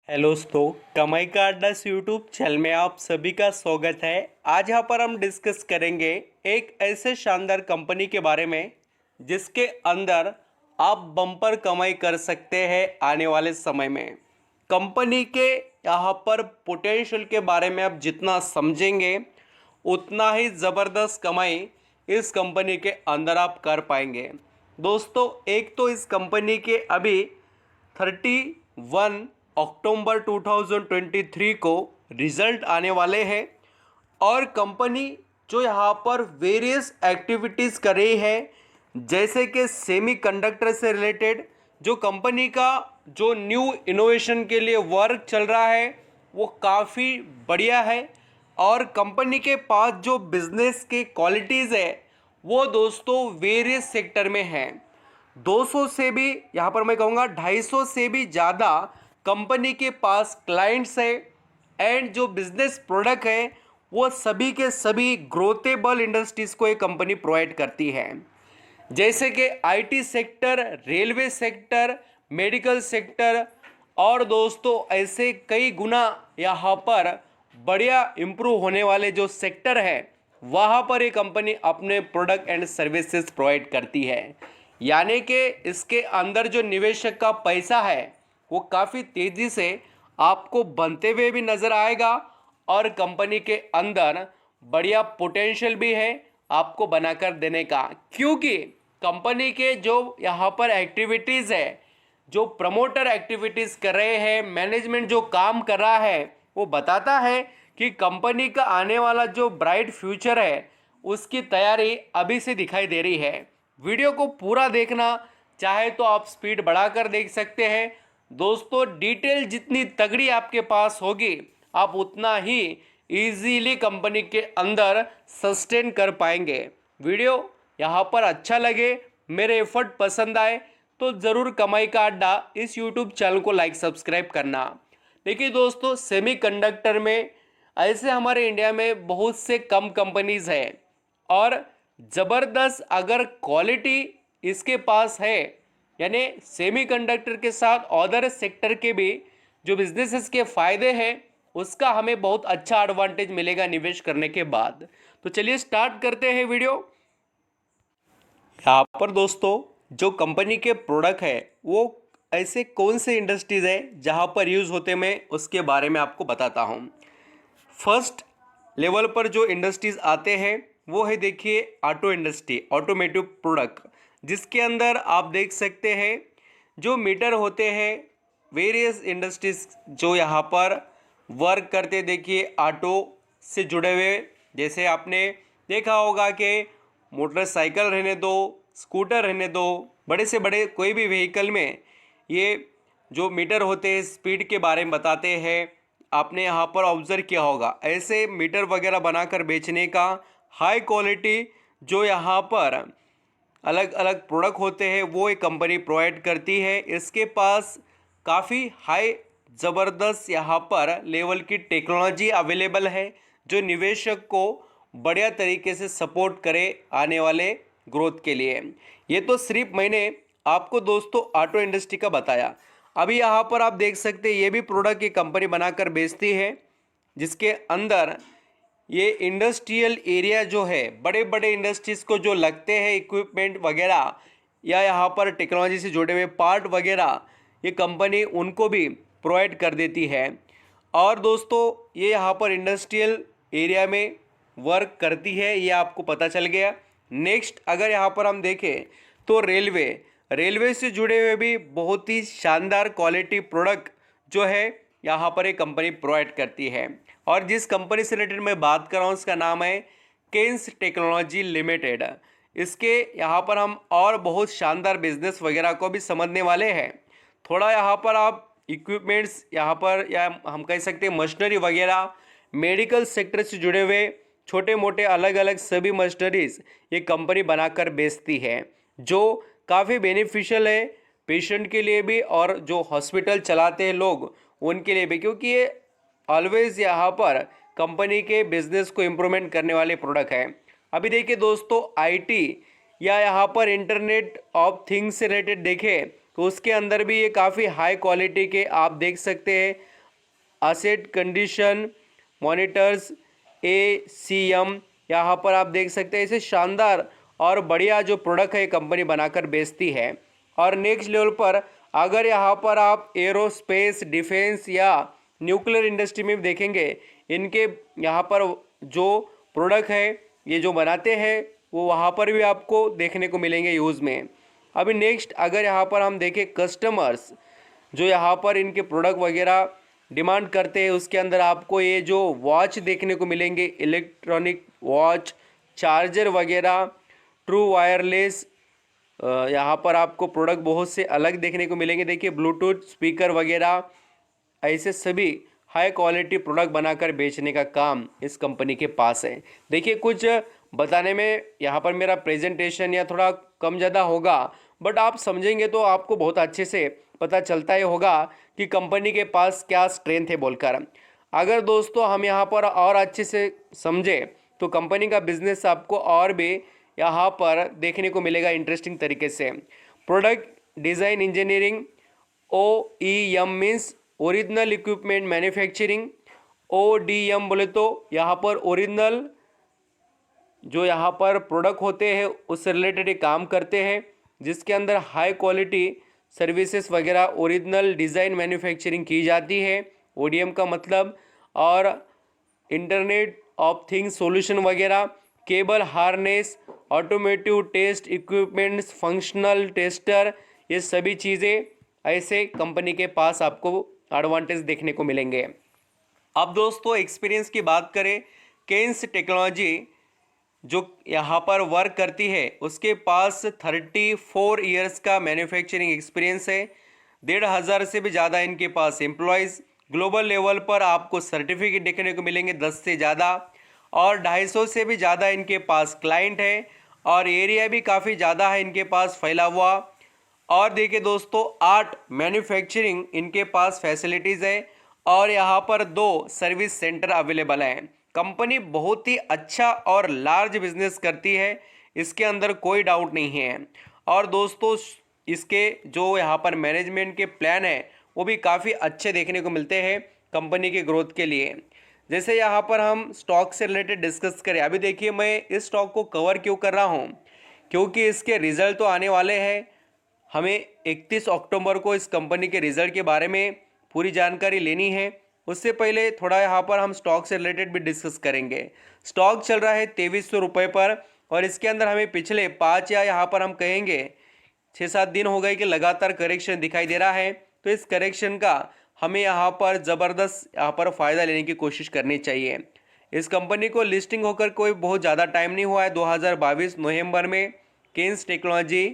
Hello दोस्तों, कमाई का अड्डा यूट्यूब चैनल में आप सभी का स्वागत है। आज यहाँ पर हम डिस्कस करेंगे एक ऐसे शानदार कंपनी के बारे में जिसके अंदर आप बम्पर कमाई कर सकते हैं आने वाले समय में। कंपनी के यहाँ पर पोटेंशियल के बारे में आप जितना समझेंगे उतना ही ज़बरदस्त कमाई इस कंपनी के अंदर आप कर पाएंगे। दोस्तों, एक तो इस कंपनी के अभी 31 अक्टूबर 2023 को रिजल्ट आने वाले हैं और कंपनी जो यहाँ पर वेरियस एक्टिविटीज़ कर रही है, जैसे कि सेमीकंडक्टर से रिलेटेड जो कंपनी का जो न्यू इनोवेशन के लिए वर्क चल रहा है वो काफ़ी बढ़िया है। और कंपनी के पास जो बिजनेस के क्वालिटीज़ है वो दोस्तों वेरियस सेक्टर में हैं। 200 से भी, यहाँ पर मैं कहूँगा 250 से भी ज़्यादा कंपनी के पास क्लाइंट्स है एंड जो बिजनेस प्रोडक्ट है वो सभी के सभी ग्रोथेबल इंडस्ट्रीज़ को ये कंपनी प्रोवाइड करती है, जैसे कि IT sector, railway sector, medical sector और दोस्तों ऐसे कई गुना यहाँ पर बढ़िया इम्प्रूव होने वाले जो सेक्टर है वहाँ पर ये कंपनी अपने प्रोडक्ट एंड सर्विसेज प्रोवाइड करती है। यानी कि इसके अंदर जो निवेशक का पैसा है वो काफ़ी तेज़ी से आपको बनते हुए भी नज़र आएगा और कंपनी के अंदर बढ़िया पोटेंशियल भी है आपको बनाकर देने का, क्योंकि कंपनी के जो यहाँ पर एक्टिविटीज़ है, जो प्रमोटर एक्टिविटीज़ कर रहे हैं, मैनेजमेंट जो काम कर रहा है वो बताता है कि कंपनी का आने वाला जो ब्राइट फ्यूचर है उसकी तैयारी अभी से दिखाई दे रही है। वीडियो को पूरा देखना, चाहे तो आप स्पीड बढ़ाकर देख सकते हैं। दोस्तों, डिटेल जितनी तगड़ी आपके पास होगी आप उतना ही इजीली कंपनी के अंदर सस्टेन कर पाएंगे। वीडियो यहाँ पर अच्छा लगे, मेरे एफर्ट पसंद आए तो ज़रूर कमाई का अड्डा इस यूट्यूब चैनल को लाइक सब्सक्राइब करना। देखिए दोस्तों, सेमीकंडक्टर में ऐसे हमारे इंडिया में बहुत से कम कंपनीज़ हैं और ज़बरदस्त अगर क्वालिटी इसके पास है, यानी सेमीकंडक्टर के साथ अदर सेक्टर के भी जो बिजनेसेस के फ़ायदे हैं उसका हमें बहुत अच्छा एडवांटेज मिलेगा निवेश करने के बाद। तो चलिए स्टार्ट करते हैं वीडियो। यहाँ पर दोस्तों जो कंपनी के प्रोडक्ट है वो ऐसे कौन से इंडस्ट्रीज़ है जहाँ पर यूज़ होते मैं उसके बारे में आपको बताता हूँ। फर्स्ट लेवल पर जो इंडस्ट्रीज़ आते हैं वो है, देखिए, ऑटो इंडस्ट्री, ऑटोमेटिव प्रोडक्ट, जिसके अंदर आप देख सकते हैं जो मीटर होते हैं, वेरियस इंडस्ट्रीज़ जो यहाँ पर वर्क करते, देखिए ऑटो से जुड़े हुए, जैसे आपने देखा होगा कि मोटरसाइकिल रहने दो, स्कूटर रहने दो, बड़े से बड़े कोई भी व्हीकल में ये जो मीटर होते हैं स्पीड के बारे में बताते हैं। आपने यहाँ पर ऑब्जर्व किया होगा ऐसे मीटर वगैरह बनाकर बेचने का हाई क्वालिटी जो यहाँ पर अलग अलग प्रोडक्ट होते हैं वो एक कंपनी प्रोवाइड करती है। इसके पास काफ़ी हाई ज़बरदस्त यहाँ पर लेवल की टेक्नोलॉजी अवेलेबल है जो निवेशक को बढ़िया तरीके से सपोर्ट करे आने वाले ग्रोथ के लिए। ये तो सिर्फ मैंने आपको दोस्तों ऑटो इंडस्ट्री का बताया। अभी यहाँ पर आप देख सकते हैं ये भी प्रोडक्ट ये कंपनी बनाकर बेचती है, जिसके अंदर ये इंडस्ट्रियल एरिया जो है, बड़े बड़े इंडस्ट्रीज़ को जो लगते हैं इक्विपमेंट वगैरह या यहाँ पर टेक्नोलॉजी से जुड़े हुए पार्ट वगैरह, ये कंपनी उनको भी प्रोवाइड कर देती है। और दोस्तों ये यहाँ पर इंडस्ट्रियल एरिया में वर्क करती है, ये आपको पता चल गया। नेक्स्ट अगर यहाँ पर हम देखें तो रेलवे से जुड़े हुए भी बहुत ही शानदार क्वालिटी प्रोडक्ट जो है यहाँ पर एक कंपनी प्रोवाइड करती है। और जिस कंपनी से रिलेटेड मैं बात कर रहा हूँ उसका नाम है केन्स टेक्नोलॉजी लिमिटेड। इसके यहाँ पर हम और बहुत शानदार बिजनेस वगैरह को भी समझने वाले हैं। थोड़ा यहाँ पर आप इक्विपमेंट्स यहाँ पर, या हम कह सकते हैं मशीनरी वगैरह, मेडिकल सेक्टर से जुड़े हुए छोटे मोटे अलग अलग सभी मशीनरीज ये कंपनी बनाकर बेचती है, जो काफ़ी बेनिफिशियल है पेशेंट के लिए भी और जो हॉस्पिटल चलाते हैं लोग उनके लिए भी, क्योंकि ये ऑलवेज यहाँ पर कंपनी के बिजनेस को इम्प्रूवमेंट करने वाले प्रोडक्ट हैं। अभी देखिए दोस्तों, आईटी या यहाँ पर इंटरनेट ऑफ थिंग्स से रिलेटेड देखें तो उसके अंदर भी ये काफ़ी हाई क्वालिटी के आप देख सकते हैं एसेट कंडीशन मॉनिटर्स, ACM, यहाँ पर आप देख सकते हैं। ऐसे शानदार और बढ़िया जो प्रोडक्ट है कंपनी बनाकर बेचती है। और नेक्स्ट लेवल पर अगर यहाँ पर आप एरोस्पेस, डिफेंस या न्यूक्लियर इंडस्ट्री में देखेंगे, इनके यहाँ पर जो प्रोडक्ट है ये जो बनाते हैं वो वहाँ पर भी आपको देखने को मिलेंगे यूज़ में। अभी नेक्स्ट अगर यहाँ पर हम देखें कस्टमर्स जो यहाँ पर इनके प्रोडक्ट वगैरह डिमांड करते हैं, उसके अंदर आपको ये जो वॉच देखने को मिलेंगे, इलेक्ट्रॉनिक वॉच, चार्जर वगैरह, ट्रू वायरलेस, यहाँ पर आपको प्रोडक्ट बहुत से अलग देखने को मिलेंगे। देखिए ब्लूटूथ स्पीकर वगैरह, ऐसे सभी हाई क्वालिटी प्रोडक्ट बनाकर बेचने का काम इस कंपनी के पास है। देखिए कुछ बताने में यहाँ पर मेरा प्रेजेंटेशन या थोड़ा कम ज़्यादा होगा, बट आप समझेंगे तो आपको बहुत अच्छे से पता चलता ही होगा कि कंपनी के पास क्या स्ट्रेंथ है बोलकर। अगर दोस्तों हम यहाँ पर और अच्छे से समझें तो कंपनी का बिजनेस आपको और भी यहाँ पर देखने को मिलेगा इंटरेस्टिंग तरीके से। Product design engineering, OEM means original equipment manufacturing, ODM बोले तो यहाँ पर ओरिजिनल जो यहाँ पर प्रोडक्ट होते हैं उससे रिलेटेड काम करते हैं, जिसके अंदर हाई क्वालिटी सर्विसेज वगैरह ओरिजिनल डिज़ाइन मैन्युफैक्चरिंग की जाती है। ODM का मतलब और इंटरनेट ऑफ थिंग्स सॉल्यूशन वगैरह, cable harness, automotive test equipments, functional tester, ये सभी चीज़ें ऐसे कंपनी के पास आपको एडवांटेज देखने को मिलेंगे। अब दोस्तों एक्सपीरियंस की बात करें, केन्स टेक्नोलॉजी जो यहाँ पर वर्क करती है उसके पास 34 इयर्स का मैन्युफैक्चरिंग एक्सपीरियंस है। 1,500 से भी ज़्यादा इनके पास एम्प्लॉयज़, ग्लोबल लेवल पर आपको सर्टिफिकेट देखने को मिलेंगे 10 से ज़्यादा, और 250 से भी ज़्यादा इनके पास क्लाइंट है, और एरिया भी काफ़ी ज़्यादा है इनके पास फैला हुआ। और देखिए दोस्तों 8 मैन्युफैक्चरिंग इनके पास फैसिलिटीज़ है, और यहाँ पर 2 सर्विस सेंटर अवेलेबल हैं। कंपनी बहुत ही अच्छा और लार्ज बिजनेस करती है, इसके अंदर कोई डाउट नहीं है। और दोस्तों इसके जो यहाँ पर मैनेजमेंट के प्लान है वो भी काफ़ी अच्छे देखने को मिलते हैं कंपनी के ग्रोथ के लिए। जैसे यहाँ पर हम स्टॉक से रिलेटेड डिस्कस करें, अभी देखिए मैं इस स्टॉक को कवर क्यों कर रहा हूँ, क्योंकि इसके रिजल्ट तो आने वाले हैं। हमें 31 अक्टूबर को इस कंपनी के रिजल्ट के बारे में पूरी जानकारी लेनी है। उससे पहले थोड़ा यहाँ पर हम स्टॉक से रिलेटेड भी डिस्कस करेंगे। स्टॉक चल रहा है 2300 रुपये पर, और इसके अंदर हमें पिछले 5 या यहाँ पर हम कहेंगे 6-7 दिन हो गए कि लगातार करेक्शन दिखाई दे रहा है। तो इस करेक्शन का हमें यहाँ पर ज़बरदस्त यहाँ पर फ़ायदा लेने की कोशिश करनी चाहिए। इस कंपनी को लिस्टिंग होकर कोई बहुत ज़्यादा टाइम नहीं हुआ है। 2022 नवंबर में केन्स टेक्नोलॉजी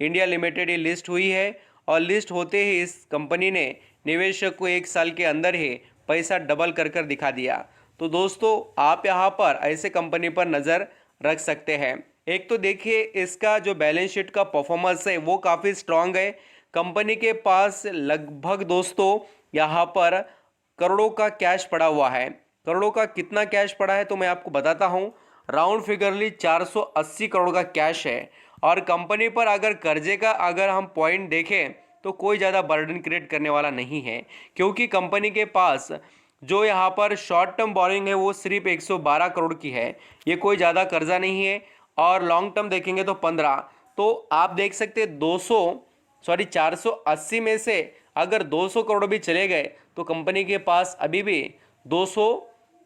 इंडिया लिमिटेड ये लिस्ट हुई है, और लिस्ट होते ही इस कंपनी ने निवेशक को 1 साल के अंदर ही पैसा डबल कर दिखा दिया। तो दोस्तों आप यहाँ पर ऐसे कंपनी पर नज़र रख सकते हैं। एक तो देखिए इसका जो बैलेंस शीट का परफॉर्मेंस है वो काफ़ी स्ट्रांग है। कंपनी के पास लगभग दोस्तों यहाँ पर करोड़ों का कैश पड़ा हुआ है। करोड़ों का कितना कैश पड़ा है तो मैं आपको बताता हूँ। राउंड फिगरली 480 करोड़ का कैश है, और कंपनी पर अगर कर्जे का अगर हम पॉइंट देखें तो कोई ज़्यादा बर्डन क्रिएट करने वाला नहीं है, क्योंकि कंपनी के पास जो यहाँ पर शॉर्ट टर्म बोरिंग है वो सिर्फ 112 करोड़ की है। ये कोई ज़्यादा कर्जा नहीं है। और लॉन्ग टर्म देखेंगे तो 15। तो आप देख सकते हैं 480 में से अगर 200 करोड़ भी चले गए तो कंपनी के पास अभी भी 200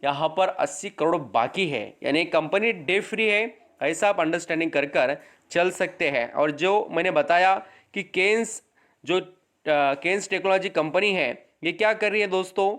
यहाँ पर 80 करोड़ बाकी है, यानी कंपनी डेट फ्री है। ऐसा आप अंडरस्टैंडिंग कर चल सकते हैं। और जो मैंने बताया कि केन्स टेक्नोलॉजी कंपनी है ये क्या कर रही है दोस्तों,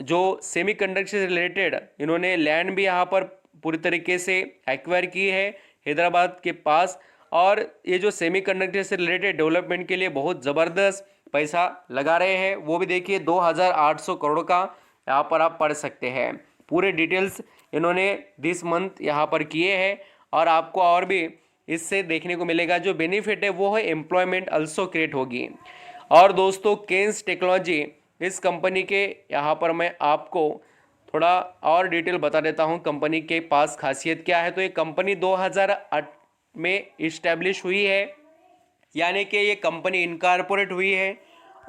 जो सेमीकंडक्टर से रिलेटेड इन्होंने लैंड भी यहाँ पर पूरी तरीके से एक्वायर की है हैदराबाद के पास, और ये जो सेमीकंडक्टर से रिलेटेड डेवलपमेंट के लिए बहुत ज़बरदस्त पैसा लगा रहे हैं। वो भी देखिए 2800 करोड़ का यहाँ पर आप पढ़ सकते हैं। पूरे डिटेल्स इन्होंने दिस मंथ यहाँ पर किए हैं, और आपको और भी इससे देखने को मिलेगा। जो बेनिफिट है वो है एम्प्लॉयमेंट अल्सो क्रिएट होगी। और दोस्तों केन्स टेक्नोलॉजी इस कंपनी के यहाँ पर मैं आपको थोड़ा और डिटेल बता देता हूँ कंपनी के पास खासियत क्या है। तो ये कंपनी 2008 में इस्टेब्लिश हुई है, यानी कि ये कंपनी इनकॉर्पोरेट हुई है,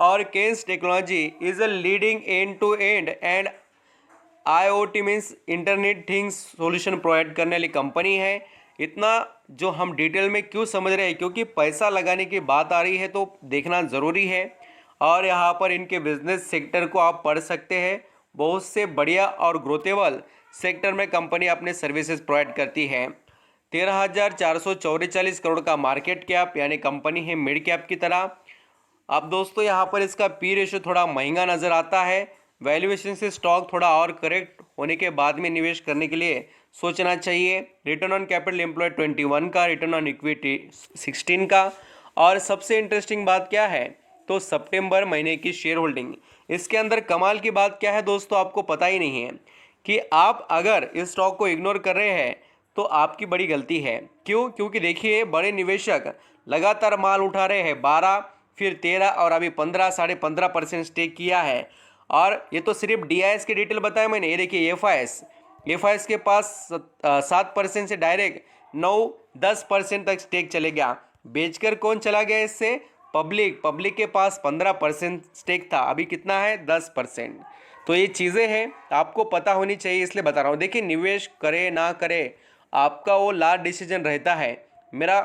और Kaynes technology is a leading end to end end IoT means internet things solution provide करने वाली कंपनी है। इतना जो हम डिटेल में क्यों समझ रहे हैं, क्योंकि पैसा लगाने की बात आ रही है तो देखना ज़रूरी है। और यहाँ पर इनके बिजनेस सेक्टर को आप पढ़ सकते हैं। बहुत से बढ़िया और ग्रोथेबल सेक्टर में कंपनी अपने सर्विसेज प्रोवाइड करती है। 13,444 करोड़ का मार्केट कैप, यानी कंपनी है मिड कैप की तरह। अब दोस्तों यहाँ पर इसका पी रेशो थोड़ा महंगा नज़र आता है। वैल्यूएशन से स्टॉक थोड़ा और करेक्ट होने के बाद में निवेश करने के लिए सोचना चाहिए। रिटर्न ऑन कैपिटल एम्प्लॉयड 21 का, रिटर्न ऑन इक्विटी 16 का। और सबसे इंटरेस्टिंग बात क्या है, तो सितंबर महीने की शेयर होल्डिंग। इसके अंदर कमाल की बात क्या है दोस्तों, आपको पता ही नहीं है कि आप अगर इस स्टॉक को इग्नोर कर रहे हैं तो आपकी बड़ी गलती है। क्यों? क्योंकि देखिए बड़े निवेशक लगातार माल उठा रहे हैं। 12, फिर 13 और अभी 15, 15.5% स्टेक किया है। और ये तो सिर्फ DIS के डिटेल बताया मैंने। ये देखिए FIS के पास 7% से डायरेक्ट 9-10% तक स्टेक चले गया। बेचकर कौन चला गया इससे? पब्लिक के पास 15% स्टेक था, अभी कितना है? 10%। तो ये चीज़ें हैं आपको पता होनी चाहिए, इसलिए बता रहा हूँ। देखिए निवेश करे ना करे आपका वो लास्ट डिसीजन रहता है। मेरा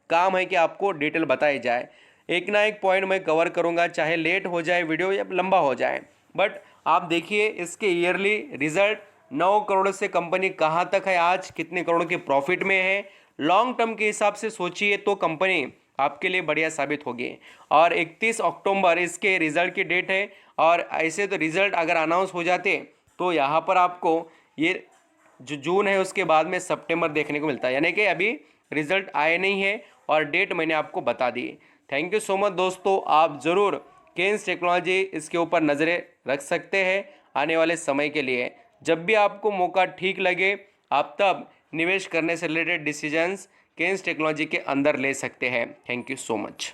काम है कि आपको डिटेल बताई जाए। एक ना एक पॉइंट मैं कवर करूँगा, चाहे लेट हो जाए वीडियो या लंबा हो जाए। बट आप देखिए इसके ईयरली रिजल्ट 9 करोड़ से कंपनी कहाँ तक है, आज कितने करोड़ के प्रॉफिट में है। लॉन्ग टर्म के हिसाब से सोचिए तो कंपनी आपके लिए बढ़िया साबित होगी। और 31 अक्टूबर इसके रिजल्ट की डेट है। और ऐसे तो रिजल्ट अगर अनाउंस हो जाते तो यहाँ पर आपको ये जो जून है उसके बाद में सितंबर देखने को मिलता है, यानी कि अभी रिजल्ट आए नहीं है और डेट मैंने आपको बता दी। थैंक यू सो मच दोस्तों। आप ज़रूर केन्स टेक्नोलॉजी इसके ऊपर नज़रें रख सकते हैं आने वाले समय के लिए। जब भी आपको मौका ठीक लगे आप तब निवेश करने से रिलेटेड डिसीजंस केन्स टेक्नोलॉजी के अंदर ले सकते हैं। Thank you so much.